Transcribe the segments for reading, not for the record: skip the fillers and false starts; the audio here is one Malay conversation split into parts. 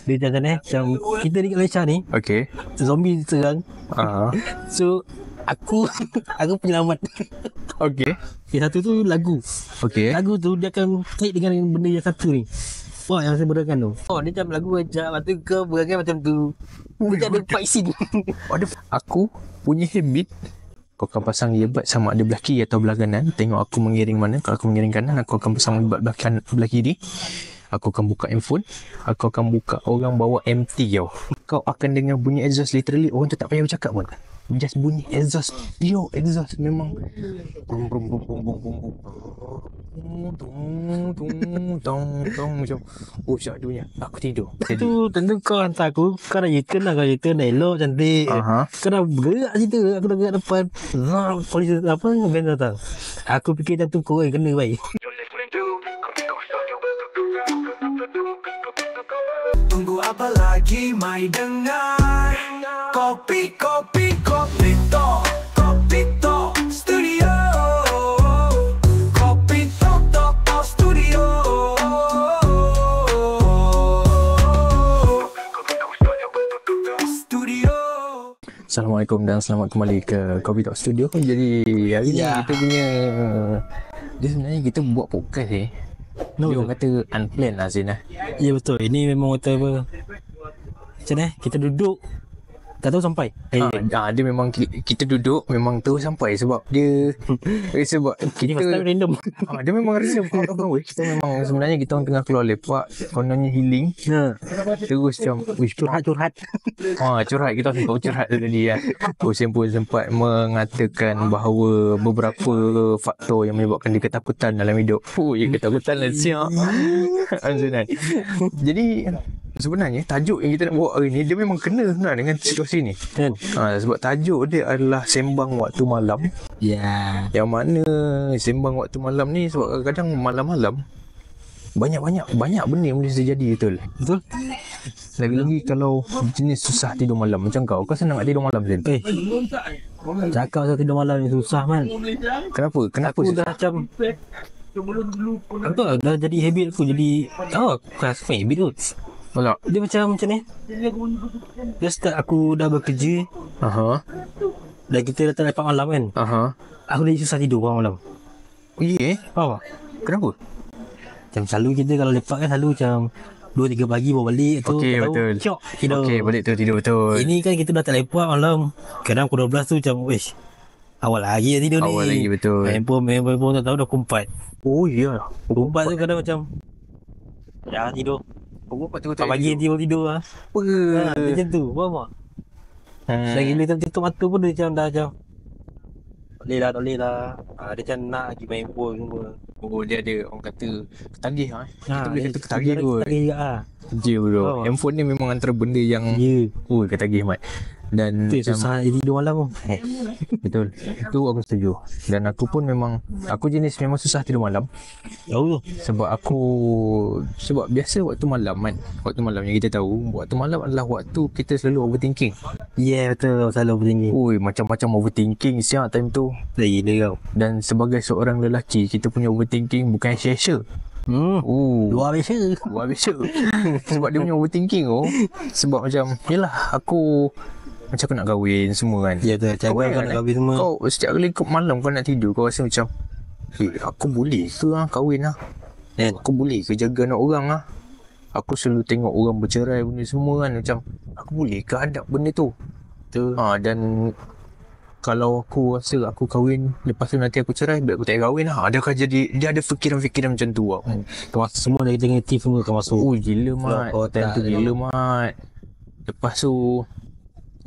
Dia macam ni, macam kita ni kat Malaysia ni, Okay. zombie serang. So aku penyelamat. Okay. Satu tu lagu. Okay. Lagu tu dia akan kait dengan benda yang satu ni. Wah, yang saya berangan tu. Oh, dia macam lagu ajak, lepas tu kau berangan macam tu. Dia ada fight scene. Aku punya habit, kau akan pasang earbud sama ada belah kiri atau belah kanan. Tengok aku mengiring mana. Kalau aku mengiring kanan, aku akan pasang earbud belah kiri. Aku akan buka handphone. Aku akan buka orang bawa MT tau. Kau akan dengar bunyi exhaust, literally orang tu tak payah bercakap pun. Just bunyi exhaust. Pure exhaust. Memang macam syadunya. Aku tidur. Itu tentu kau hantar aku. Kau dah U-turn lah. Kau U-turn dah elok, cantik. Kau dah bergerak situ. Aku dah gerak depan. Polis apa, van datang. Aku fikir macam tu kau kena baik. Tunggu apa lagi, mai dengar Kopi Talk Studio. Kopi Talk Studio. Assalamualaikum dan selamat kembali ke Kopi Talk Studio. Jadi hari ni kita punya, dia sebenarnya kita buat podcast dia orang kata unplanned lah Zin lah. Ya betul. Ini memang kata apa, macam ni kita duduk tak tahu sampai. Dia memang kita duduk memang tahu sampai sebab dia sebab kita first time random. Dia memang rasa kita memang sebenarnya kita orang tengah keluar lepak, kononnya healing. Terus macam curhat. Curhat kita tahu curhat tu tadi kan. Hussein pun sempat mengatakan bahawa beberapa faktor yang menyebabkan dia ketakutan dalam hidup. Ketakutan lah siap. Jadi sebenarnya tajuk yang kita nak bawa hari ni dia memang kena sebenarnya dengan situasi ni kan? Sebab tajuk dia adalah sembang waktu malam. Yang mana sembang waktu malam ni sebab kadang-kadang malam-malam banyak benda yang boleh terjadi. Betul. Lagi-lagi kalau jenis susah tidur malam macam kau senang nak tidur malam Zain? Cakap pasal tidur malam ni susah man. Kenapa aku dah macam dah jadi habit aku. Jadi aku rasa habit tu. Dia macam ni. Dia start aku dah bekerja. Dan kita datang lepak malam kan. Aku dah susah tidur malam. Faham tak? Kenapa? Macam selalu kita kalau lepak kan selalu macam 2-3 pagi baru balik tu. Betul. Cok tidur. Balik tu tidur betul. Ini kan kita dah tak lepak malam. Kadang pukul 12 tu macam awal lagi tidur ni. Awal lagi betul. Handphone tak tahu dah pukul 4. Pukul 4 tu kadang macam tidur. Pagi tidur lah. Macam tu. Faham tak? Lagi bila tutup mata pun dia macam dah macam tak boleh lah. Dia macam nak pergi main handphone semua. Dia ada orang kata ketagih kita boleh kata ketagih kot. Ketagih juga bro. Handphone ni memang antara benda yang ketagih mat. Dan susah tidur malam. Betul. Itu aku setuju. Dan aku pun memang jenis memang susah tidur malam. Sebab biasa waktu malam kan. Waktu malam yang kita tahu, waktu malam adalah waktu kita selalu overthinking. Betul, selalu overthinking. Macam-macam overthinking siap time tu. Gila kau. Dan sebagai seorang lelaki, kita punya overthinking bukan sia-sia. Luar biasa. Sebab dia punya overthinking sebab macam yelah aku nak kahwin semua kan. Betul. Kau nak kahwin semua. Kau setiap kali malam kau nak tidur, kau rasa macam aku boleh ke kahwin lah? Aku boleh ke jaga anak orang lah? Aku selalu tengok orang bercerai benda semua kan. Macam aku boleh ke hadap benda tu? Dan kalau aku rasa aku kahwin, lepas tu nanti aku cerai, biar aku tak kahwin lah. Dia ada fikiran-fikiran macam tu semua negatif semua akan masuk. Gila mat. Time tu gila mat. Lepas tu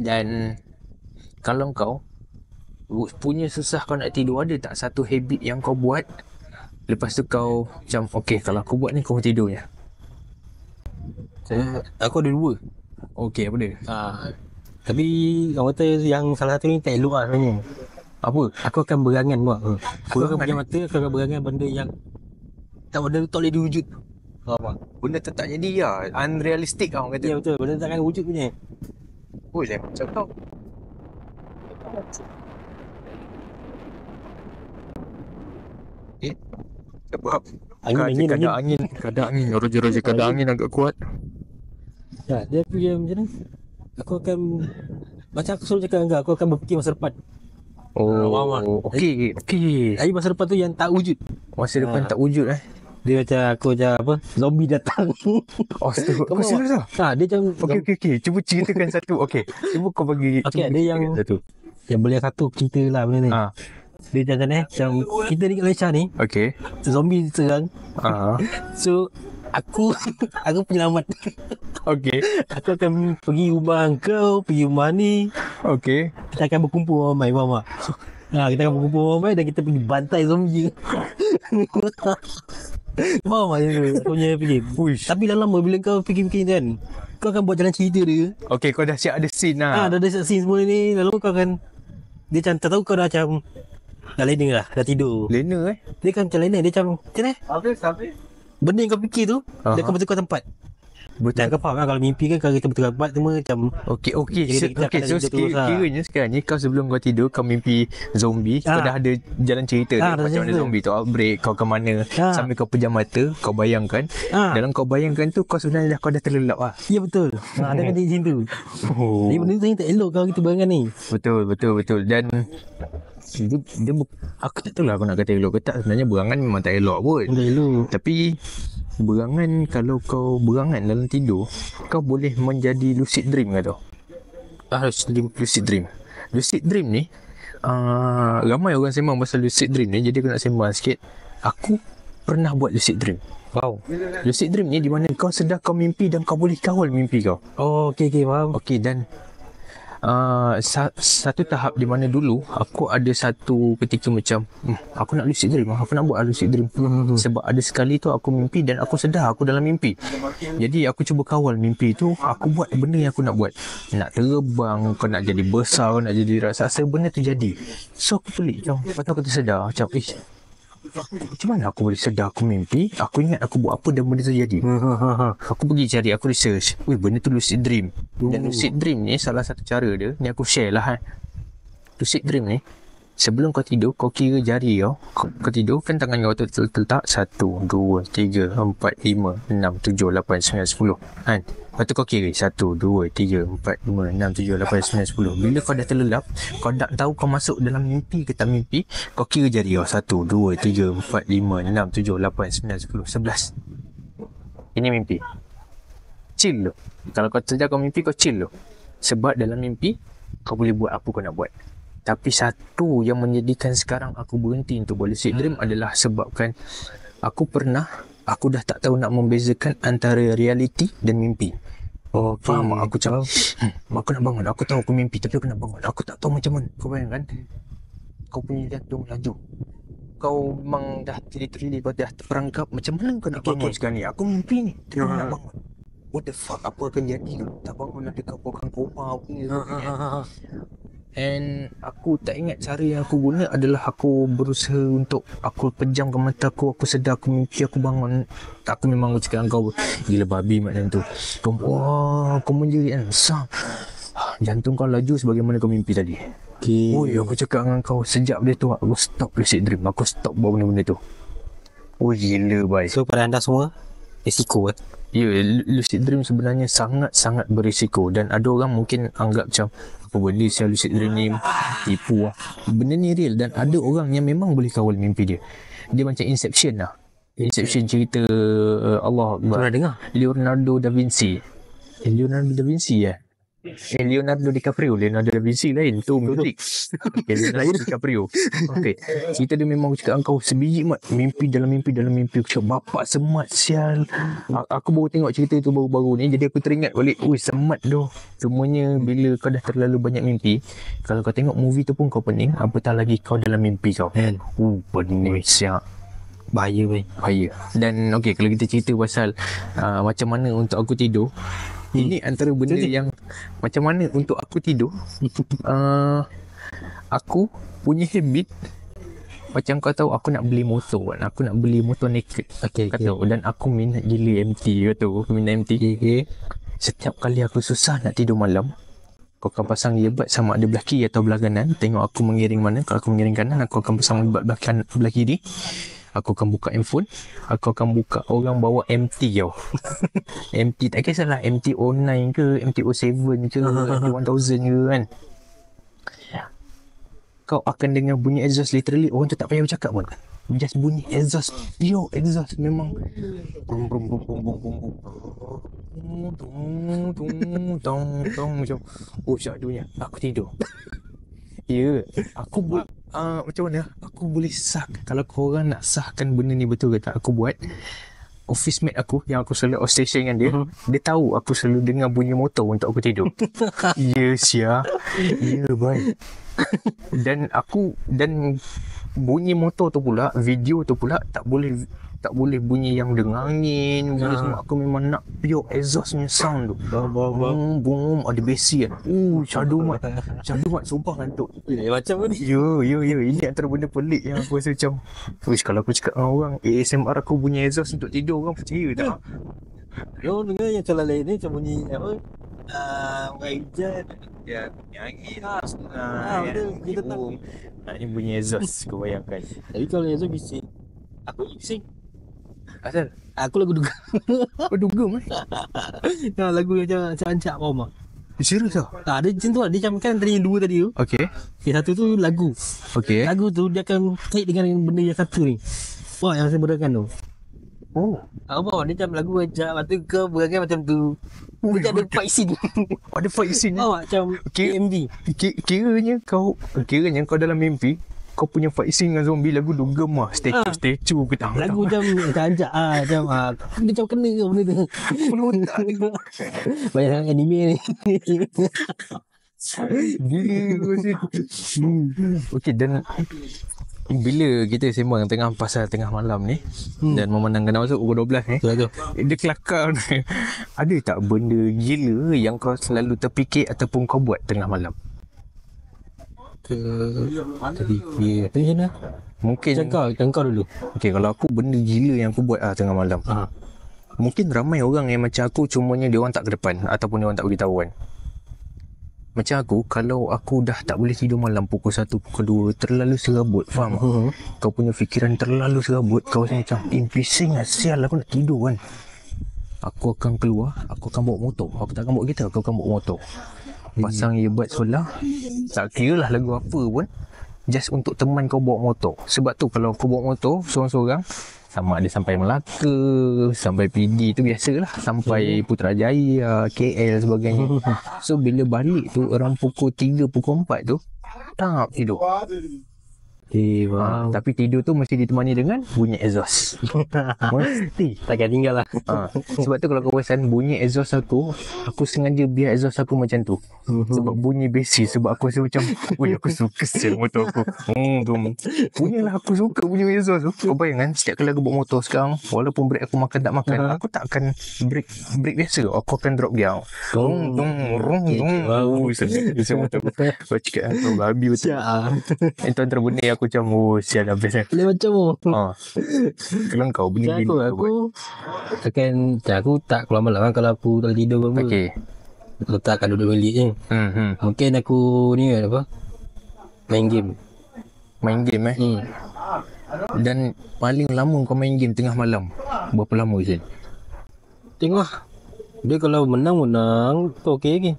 dan kalau kau punya susah kau nak tidur, ada tak satu habit yang kau buat lepas tu kau macam kalau aku buat ni kau tidurnya? Aku ada 2. Apa dia? Tapi orang kata yang salah satu ni tak elok lah sebenarnya. Apa? Aku akan berangan buat. Aku akan punya mata, aku akan berangan benda yang benda tu tak boleh diwujud. Benda tu tak jadi lah. Unrealistic lah orang kata. Ya betul, benda takkan wujud punya. Saya macam kau. Sebab kadang angin roja-roja kadang angin agak kuat. Dia fikir macam ni. Aku akan macam aku selalu cakap dengan kau, aku akan berfikir masa depan. Okey. Hari masa depan tu yang tak wujud. Masa depan tak wujud Dia macam aku macam apa, zombie datang. Kau serius lah? Dia macam Okey. Cuba ceritakan satu. Okey. Cuba kau bagi. Okey, ada yang satu. yang boleh satu cerita lah benda ni. Dia macam ni, macam kita di Malaysia ni, Okey. zombie serang. So aku penyelamat. Okey. Aku akan pergi rumah kau, pergi rumah ni. Okey. Kita akan berkumpul ramai, faham tak? Kita akan berkumpul ramai dan kita pergi bantai zombie. Faham tak kau punya fikir? Tapi dah lama bila kau fikir-fikir kan, kau akan buat jalan cerita dia. Okey, kau dah siap ada scene lah. Dah ada scene semua ni. Lalu kau akan, dia macam tak tahu kau dah macam dah lena lah, dah tidur. Lena Dia kan macam lena, dia macam ni. Habis. Benda yang kau fikir tu, dia akan bertukar tempat. Dan kau faham kan, kalau mimpi kan, kalau kita bertukar tempat semua macam Okey. Kita akan So ada terus lah. kiranya sekarang ni kau sebelum kau tidur kau mimpi zombie, kau dah ada jalan cerita dia, dah macam mana cerita. zombie tu outbreak, kau ke mana, sambil kau pejam mata, kau bayangkan. Dalam kau bayangkan tu kau sebenarnya kau dah terlelap lah. Ya betul. Dia akan jadi macam tu. Jadi benda tu tak elok kalau kita bayangkan ni. Betul. Dan dia aku tak tahu lah aku nak kata elok ke tak. Sebenarnya berangan memang tak elok pun. Tak elok. Tapi berangan, kalau kau berangan dalam tidur, kau boleh menjadi lucid dream ke tau. Lucid dream ni ramai orang sembang pasal lucid dream ni. Jadi aku nak sembang sikit. Aku pernah buat lucid dream. Wow. Lucid dream ni di mana kau sedar kau mimpi dan kau boleh kawal mimpi kau. Okey faham. Okey, dan satu tahap di mana dulu aku ada satu ketika macam aku nak lucid dream, aku nak buat lucid dream. Sebab ada sekali tu aku mimpi dan aku sedar aku dalam mimpi. Jadi aku cuba kawal mimpi tu, aku buat benda yang aku nak buat. Nak terbang, kau nak jadi besar, kau nak jadi raksasa, benda tu jadi. So aku pelik macam, lepas tu aku tersedar macam macam mana aku boleh sedar aku mimpi, aku ingat aku buat apa dan benda tu jadi. Aku pergi cari, aku research, benda tu lucid dream. Dan lucid dream ni salah satu cara dia, ni aku share lah. Lucid dream ni, sebelum kau tidur, kau kira jari kau tidur kan, tangan kau tu terletak 1, 2, 3, 4, 5, 6, 7, 8, 9, 10 kan. Lepas tu kau kira 1, 2, 3, 4, 5, 6, 7, 8, 9, 10. Bila kau dah terlelap, kau tak tahu kau masuk dalam mimpi ke tak mimpi, kau kira jari 1, 2, 3, 4, 5, 6, 7, 8, 9, 10, 11. Ini mimpi. Chill tu. Kalau kau sedar kau mimpi, kau chill tu. Sebab dalam mimpi kau boleh buat apa kau nak buat. Tapi satu yang menjadikan sekarang aku berhenti untuk buat lucid dream adalah sebabkan aku dah tak tahu nak membezakan antara realiti dan mimpi. Faham tak? Aku macam aku nak bangun, aku tahu aku mimpi tapi aku nak bangun, aku tak tahu macam mana. Kau bayangkan kau punya jantung laju, kau memang dah literally kau dah terperangkap, macam mana kau nak bangun sekarang ni. Aku mimpi ni tapi aku nak bangun. What the fuck, apa akan jadi kalau tak bangun, nanti kau akan koma apa ni. And aku tak ingat cara yang aku guna adalah aku berusaha untuk aku pejamkan mata aku sedar aku mimpi, aku bangun. Aku memang cakap dengan kau, gila babi macam tu. Kau menjerit kan, jantung kau laju sebagaimana kau mimpi tadi. Aku cakap dengan kau, sejak dia tu aku stop lucid dream, aku stop buat benda-benda tu. Gila bye. So pada anda semua, risiko Ya, lucid dream sebenarnya sangat-sangat berisiko. Dan ada orang mungkin anggap macam apa benda sial lucid dream ni, tipu lah. Benda ni real dan ada orang yang memang boleh kawal mimpi dia. Dia macam Inception lah. Inception cerita Allah Akbar. Pernah dengar? Leonardo da Vinci ya? Leonardo DiCaprio lain tu muzik. Leonardo DiCaprio. Okey. Cerita dia memang cakap engkau sebiji mat mimpi dalam mimpi. Aku cakap bapak semat sial. Aku baru tengok cerita tu baru-baru ni, jadi aku teringat balik. Semat doh. Semuanya bila kau dah terlalu banyak mimpi, kalau kau tengok movie tu pun kau pening, apatah lagi kau dalam mimpi kau. Pening sial. Bahaya. Dan okey, kalau kita cerita pasal macam mana untuk aku tidur, ini antara benda yang macam mana untuk aku tidur. Aku punya habit, macam kau tahu aku nak beli motor kan. Aku nak beli motor naked. Okay. Dan aku minat gila MT kata. Aku minat MT. Setiap kali aku susah nak tidur malam, kau akan pasang earbud sama ada belah kiri atau belah kanan. Tengok aku mengiring mana. Kalau aku mengiring kanan, aku akan pasang earbud belah kiri. Aku akan buka handphone. Aku akan buka orang bawa MT tau. MT tak kisahlah MT-09 ke MT-07 ke MT-1000 ke kan. Kau akan dengar bunyi exhaust, literally orang tu tak payah bercakap pun. Just bunyi exhaust, pure exhaust memang brum brum brum brum brum brum tong macam oh syahdunya aku tidur. Ya, aku macam mana aku boleh sah kalau korang nak sahkan benda ni betul ke tak. Aku buat office mate aku yang aku selalu outstation dengan dia, dia tahu aku selalu dengar bunyi motor untuk aku tidur. Ya sia. Ya bye. Dan bunyi motor tu pula, video tu pula tak boleh bunyi yang dengangin boleh semua. Aku memang nak pure exhaust punya sound tu. Boom ada bassy kan. Syahdu mat sumpah ngantuk. Macam ni. Ya ini antara benda pelik yang aku rasa macam kalau aku cakap dengan orang ASMR aku bunyi exhaust untuk tidur, orang percaya tak? Yo dengar yang cara lain ni macam bunyi apa? Orang hujan. Ya, angin. Betul. Kita tahu. Ini bunyi exhaust kau bayangkan. Tapi kalau yang tu bising, aku bising. Asal? Aku lagu duga. Kau dugem Lagu yang macam ancak kau mah. Serius ah? Dia macam tu lah. Dia macam kan tadi yang dua tadi tu. Okay. Satu tu lagu. Okay. Lagu tu dia akan kait dengan benda yang satu ni. Wah, yang saya berakan tu. Oh. Apa? Dia macam lagu ancak. Lepas tu kau berakan macam tu. Dia ada fight scene. Ada fight scene. Macam MV. Kiranya kau dalam mimpi kau punya fight scene dengan zombie lagu dugem lah. Statue ke tak? Lagu macam ancak macam dia macam kena ke benda tu. Banyak sangat anime ni. Okay, dan bila kita sembang pasal tengah malam ni dan memandangkan masuk pukul 12 ni, dia kelakar ni. Ada tak benda gila yang kau selalu terfikir ataupun kau buat tengah malam? Terfikir macam mana? Mungkin Macam kau dulu. Okay, kalau aku benda gila yang aku buat tengah malam, mungkin ramai orang yang macam aku, cumanya dia orang tak ke depan ataupun dia orang tak beritahu kan. Macam aku, kalau aku dah tak boleh tidur malam pukul 1, pukul 2, terlalu serabut, faham? Kau punya fikiran terlalu serabut, kau rasa macam bising lah, sial aku nak tidur kan. Aku akan keluar, aku akan bawa motor. Aku tak akan bawa kereta, aku akan bawa motor. Pasang earbuds sebelah, tak kira lah lagu apa pun, just untuk teman kau bawa motor. Sebab tu kalau kau bawa motor seorang-seorang, sama ada sampai Melaka, sampai PD tu biasalah, sampai Putrajaya, KL sebagainya. So bila balik tu around pukul 3, pukul 4 tu tak tidur. Wow. Tapi tidur tu mesti ditemani dengan bunyi exhaust. Mesti. Takkan tinggal lah. Sebab tu kalau kau perasan bunyi exhaust aku sengaja biar exhaust aku macam tu. Sebab bunyi basic. Sebab aku rasa macam aku suka sial motor aku. Punyalah aku suka bunyi exhaust tu. Kau bayangkan setiap kali aku bawa motor sekarang, walaupun brake aku makan tak makan, aku tak akan brake biasa. Aku akan drop gear. Wow. Saya motor aku. Kau cakap aku babi betul. Itu antara benda yang aku macam sial dah best kan. Dia macam Kalau kau bunyi aku tak keluar malam kan. Kalau aku tak tidur apa, okay, letakkan duduk balik je. Mungkin aku ni apa, main game Dan paling lama kau main game tengah malam berapa lama Zain? Tengok dia kalau menang tu okey lagi.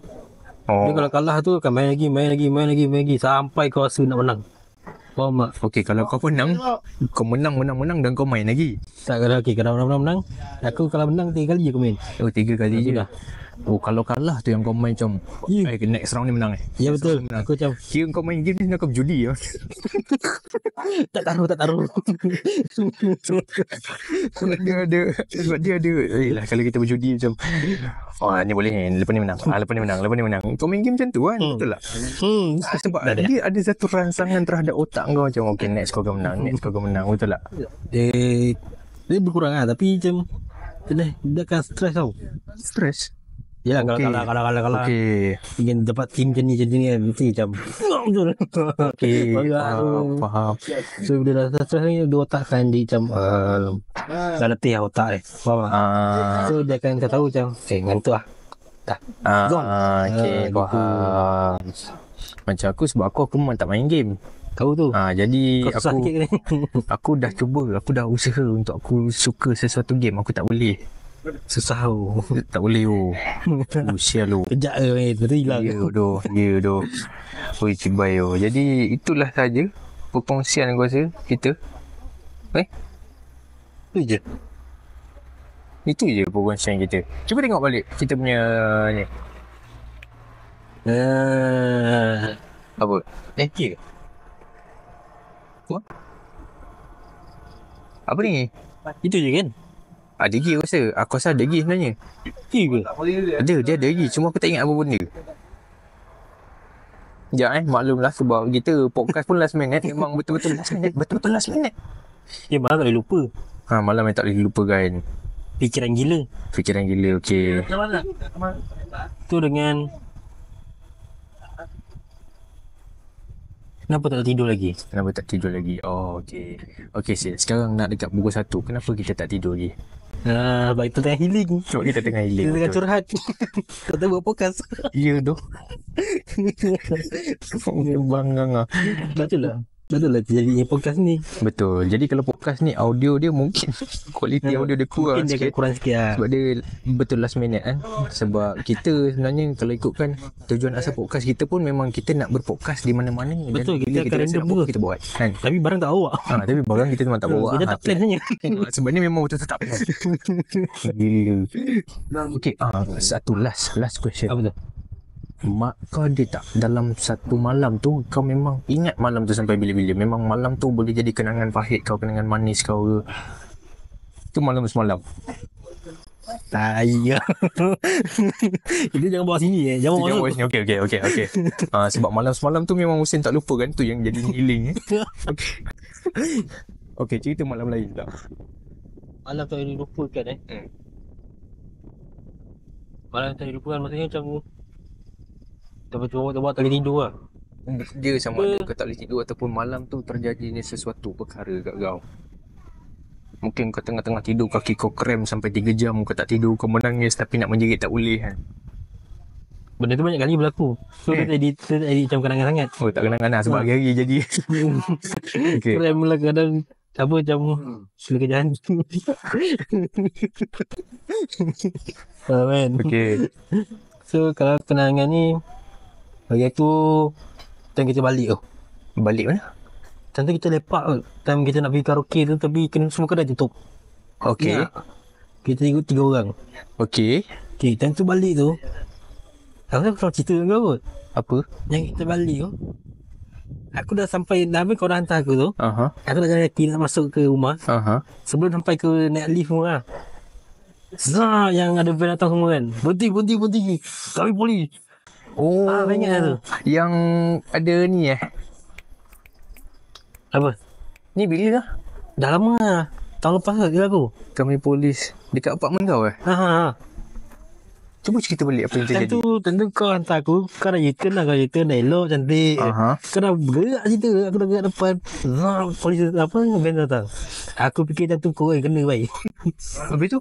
Dia kalau kalah tu akan main lagi sampai kau rasa nak menang. Faham tak? Okey, kalau kau menang dan kau main lagi. Tak, kalau menang aku kalau menang 3 kali je aku main. 3 kali je dah. Kalau kalah tu yang kau main macam next round ni menang Ya betul. Aku macam kira kau main game ni nak kau berjudi lah. tak taruh. Sebab dia ada lah, kalau kita berjudi macam ni boleh ni, lepas ni menang. Lepas ni menang. Kau main game macam tu kan, betul tak? Sebab dia ada satu rangsangan terhadap otak kau macam okay, next kau akan menang, betul tak? Dia berkurang lah, tapi macam dia akan stres tau. Stres? Yalah, kalau okey, ingin dapat tim macam ni kan, mesti macam okey, faham. So bila dah stres ni, dia otak akan dia macam dah letih lah otak dia, faham tak? So dia akan tahu macam ngantuk lah dah okey, faham. Macam aku, sebab aku memang tak main game. Kau tu. Jadi Kau susah sikit aku dah cuba, aku dah usaha untuk aku suka sesuatu game, aku tak boleh. Susah tu. Tak boleh sial lu. Kejap ke main. Lepas tu hilang. Ya doh. Oi cibai Jadi itulah saja perkongsian aku rasa kita. Tu je. Itu je perkongsian kita. Cuba tengok balik kita punya ni. Apa? Okay. Apa ni? Itu je kan? Ada lagi aku rasa. Aku rasa ada lagi sebenarnya. Ya ke? Dia ada lagi. Cuma aku tak ingat apa benda. Sekejap maklumlah sebab kita podcast pun last minute. Memang betul-betul last minute. Betul-betul last minute. Ya malam tak boleh lupa. Malam yang tak boleh lupakan. Fikiran gila. Okey. Tu dengan kenapa tak tidur lagi? Okey. Okey Sil. Sekarang nak dekat pukul 1. Kenapa kita tak tidur lagi? Sebab kita tengah healing. Sebab kita tengah healing. Kita tengah betul. curhat. Kau tak buat podcast. Ya doh. Banggang Betul lah jadinya podcast ni. Betul. Jadi kalau podcast ni audio dia mungkin kualiti audio dia kurang Mungkin dia akan sikit. kurang sikit lah. Sebab dia betul last minute kan. Sebab kita sebenarnya kalau ikutkan tujuan asal podcast kita pun memang kita nak berpodcast di mana-mana. Betul, Dan bila kita akan rasa random nak buat, juga. kita buat kan. Tapi barang tak bawa. Tapi barang kita memang tak bawa. Kita tak plan sebenarnya. Sebab ni memang betul tak plan. Gila. Okay, satu last question. Apa tu? Mak kau ada tak dalam satu malam tu kau memang ingat malam tu sampai bila-bila? Memang malam tu boleh jadi kenangan pahit kau, kenangan manis kau ke? Tu malam semalam. Tai. Kita jangan bawa sini Jangan bawa masuk. Okey. Sebab malam semalam tu memang Husin tak lupa kan, tu yang jadi healing. Okey, cerita malam lain tak? Malam tak boleh lupakan Malam tak boleh lupakan maksudnya macam Tempat tak boleh tidur lah. Dia sama ada kau tak boleh tidur ataupun malam tu terjadinya sesuatu perkara kat kau. Mungkin kau tengah-tengah tidur, kaki kau krem sampai 3 jam kau tak tidur, kau menangis tapi nak menjerit tak boleh kan. Benda tu banyak kali berlaku. So kita edit macam kenangan sangat. Oh tak kenangan lah sebab hari-hari jadi. Okay. Krem lah kadang macam sila kerjaan. Man. Okay. So kalau kenangan ni hari tu time kita balik tu. Balik mana? Time tu kita lepak tu. Time kita nak pergi karaoke tu tapi semua kedai tutup. Okay. Kita ikut 3 orang. Okay. Okay, time tu balik tu. Aku tak cerita dengan kau kot. Apa? Yang kita balik tu. Aku dah sampai, dah habis kau dah hantar aku tu. Aku dah jalan kaki nak masuk ke rumah. Sebelum sampai ke naik lift semua lah. Zah, yang ada van datang semua kan. Berhenti. Kami polis. Oh. Ingat tu. Yang ada ni Apa? Ni bila lah? Dah lama lah. Tahun lepas lah dia aku. Kami polis dekat apartmen kau Cuba cerita balik apa yang terjadi. Tentu kau hantar aku. Kau dah U-turn lah. Kau U-turn dah elok, cantik. Kau dah bergerak cerita. Aku dah gerak depan. Polis van datang. Aku fikir macam tu kau kena baik. Habis tu?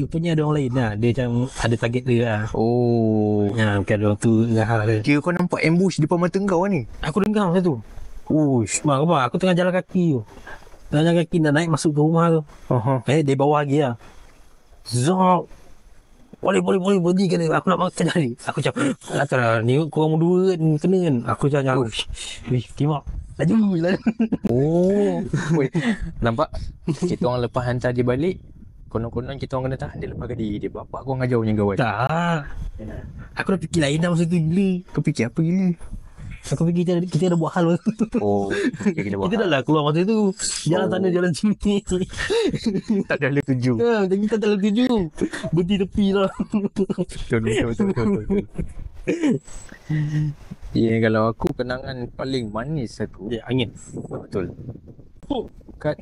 Rupanya ada orang lain lah. Dia macam ada target dia lah. Oh. Bukan ada orang tu hal dia. Kira kau nampak ambush depan mata kau ni. Aku dengar masa tu. Mak apa? Aku tengah jalan kaki tu. Jalan kaki nak naik masuk ke rumah tu. Dari bawah lagi lah. Zok. Boleh berhenti kena. Aku nak makan ni. Aku cakap lah ni korang berdua kan kena kan. Aku cakap timak laju. Oh. Nampak? Kita orang lepas hantar dia balik, konon-konon kita orang kena tahan dia lepas dia. Dia bapak kau ngajar punya kawan. Tak. Aku dah fikir lain dah masa tu gila. Kau fikir apa gila? Aku fikir kita dah buat hal masa tu. Oh, kita buat Kita dah lah keluar masa tu. Jalan sana, jalan sini. tak ada tuju. Macam kita tak ada tuju. Berhenti tepi lah. Betul. Ya, kalau aku kenangan paling manis satu. Ya, angin. Betul. Kat.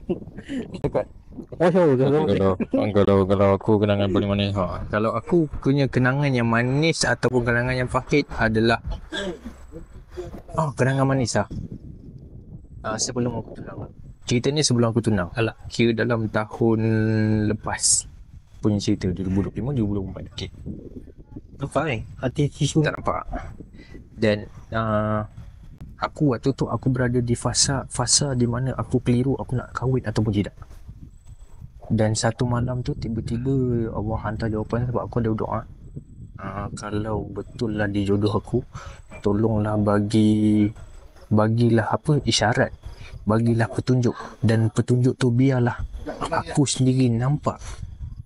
Kalau aku kenangan paling manis. Kalau aku punya kenangan yang manis ataupun kenangan yang pahit adalah kenangan manis sebelum aku tunang. Cerita ni sebelum aku tunang. Kira dalam tahun lepas punya cerita 2025 2024. Okey. Nampak hati tisu tak nampak. Dan Aku waktu tu aku berada di fasa di mana aku keliru aku nak kahwin ataupun tidak. Dan satu malam tu tiba-tiba Allah hantar jawapan sebab aku ada berdoa. Kalau betul lah dijodoh aku, tolonglah bagilah isyarat, bagilah petunjuk, dan petunjuk tu biarlah aku sendiri nampak.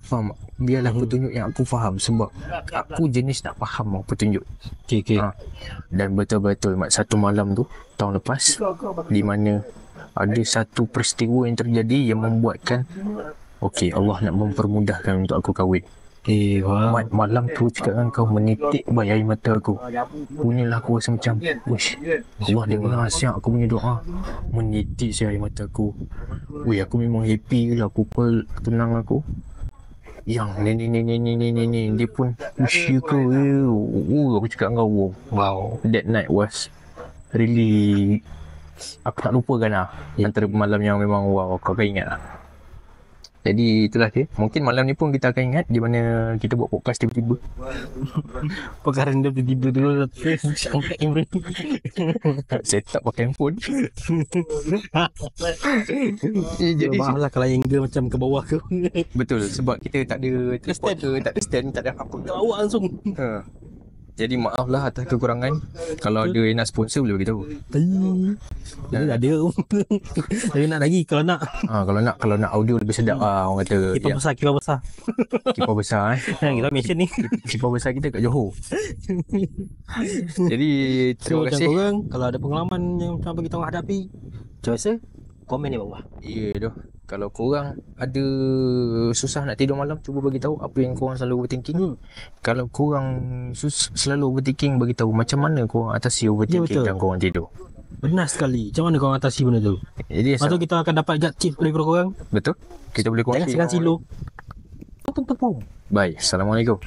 Faham tak? Biarlah petunjuk yang aku faham, sebab aku jenis nak faham petunjuk. Okay. Dan betul-betul satu malam tu tahun lepas, di mana ada satu peristiwa yang terjadi yang membuatkan Allah nak mempermudahkan untuk aku kahwin. Malam tu cakap dengan kau, menitik air mata aku. Punyalah aku rasa macam Allah dengar siap aku punya doa. Menitik air mata aku. Aku memang happy lah. Aku tenang aku. Yang ni dia pun usia kau. Aku cakap dengan kau, wow, that night was really, aku tak lupakan lah. Antara malam yang memang wow, kau akan ingat lah. Jadi itulah dia. Mungkin malam ni pun kita akan ingat di mana kita buat podcast tiba-tiba. Perkara dia tiba-tiba dulu angkat kamera. Set up pakai handphone. Jadi malah kalau angle macam ke bawah ke. Betul, sebab kita tak ada tripod ke, tak ada stand, tak ada apa. Awak langsung. Jadi maaf lah atas kekurangan. Kalau ada yang nak sponsor boleh beritahu. Ada. Tapi nak lagi kalau nak. Kalau nak audio lebih sedap orang kata. Kipas besar. Kipas besar Kita mention ni. Kipas besar kita kat Johor. Jadi terima kasih. Korang kalau ada pengalaman yang macam apa kita orang hadapi, macam biasa komen di bawah. Ya doh. Kalau korang ada susah nak tidur malam, cuba bagi tahu apa yang korang selalu overthinking. Kalau korang selalu overthinking, bagi tahu macam mana korang atasi overthinking dan korang tidur. Benar sekali. Macam mana korang atasi benda tu? Jadi lepas tu kita akan dapat tips dari korang. Betul. Kita boleh kongsi. Jangan silo. Bye. Assalamualaikum.